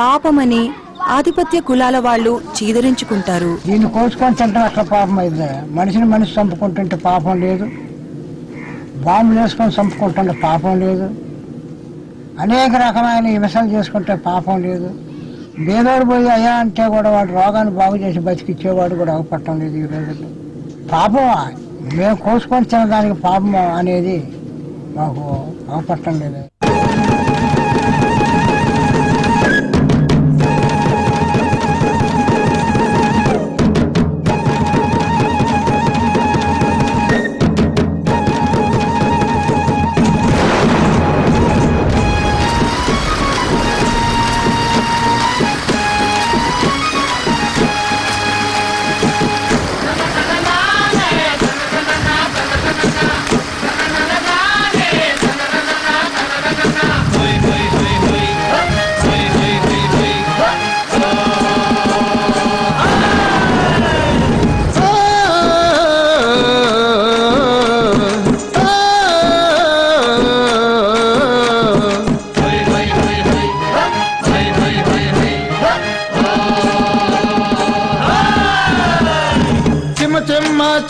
పాపమని ఆధిపత్య కులాల వాళ్ళు చీదరించుకుంటారు. దీన్ని కోసుకొని తింటాం అట్లా పాపం అయితే. మనిషిని మనిషి చంపుకుంటుంటే పాపం లేదు, బాంబులు వేసుకొని చంపుకుంటుంటే పాపం లేదు, అనేక రకమైన హింసలు చేసుకుంటే పాపం లేదు. బేదోడు పోయి అయ్యా అంటే కూడా వాడు రోగాన్ని బాగు చేసి బతికిచ్చేవాడు కూడా అవపట్టం లేదు ఈ రోజుల్లో. పాపం మేము కోసుకొని తినడానికి పాపం అనేది మాకు అవపట్టం లేదు.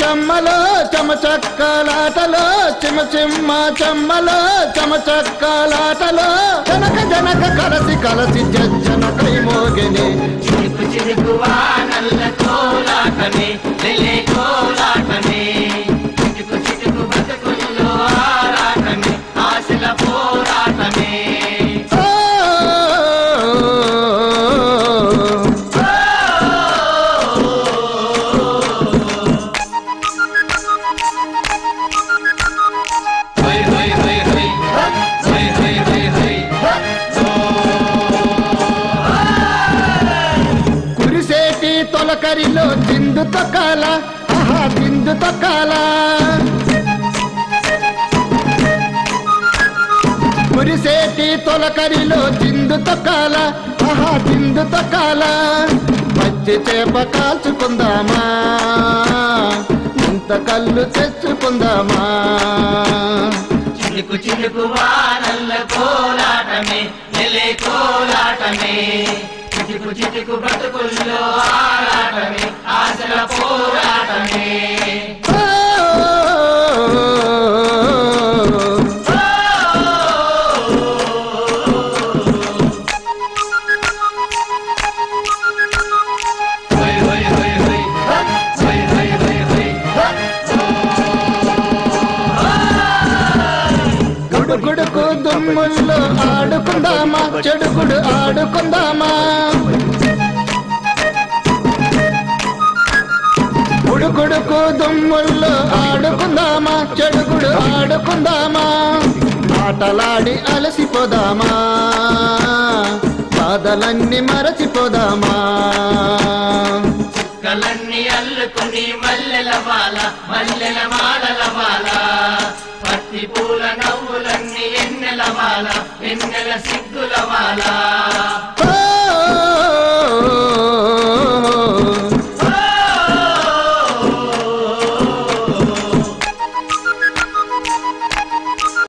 చెమ్మలో చెమచక్కలాటలో చిమ్మ చెమ్మలో చెమచక్కలాటలో జనక జనక కలసి కలసి జన కై మోగిని చిరుకు చిరుకు వానల్ల కోలాటమే లెలే కోలాటమే చిటుకు చిటుకు బతుకుల్లో ఆరాటమే ఆశల పోరాటమే. తొలకరిలో చిందు తొక్కాల ఆహా చిందు తొక్కాల కురిసేటి తొలకరిలో చిందు తొక్కాల ఆహా చిందు తొక్కాల. పచ్చి చేప కాల్చుకుందామా ఇంత కళ్ళు తెచ్చుకుందామా చిలుకు చిలుకు వానల్ల కోలాటమే నెలే కోలాటమే చిటుకు చిటుకు బ్రతుకుల్లో ఆరాటమే ఆశల పోరాటమే. గుడుగుడుకు దుమ్ముల్లో ఆడుకుందామా చెడుగుడు ఆడుకుందామా గుడుగుడుకు దుమ్ముల్లో ఆడుకుందామా చెడుగుడు ఆడుకుందామా ఆటలాడి అలసిపోదామా బాధలన్నీ మరచిపోదామా. చుక్కలన్నీ అల్లుకుని మల్లెల మాల మల్లెల మాలల మాల పత్తి పూల నవ్వులన్నీ ఎన్నెల మాల ఎన్నెల సిగ్గుల మాల.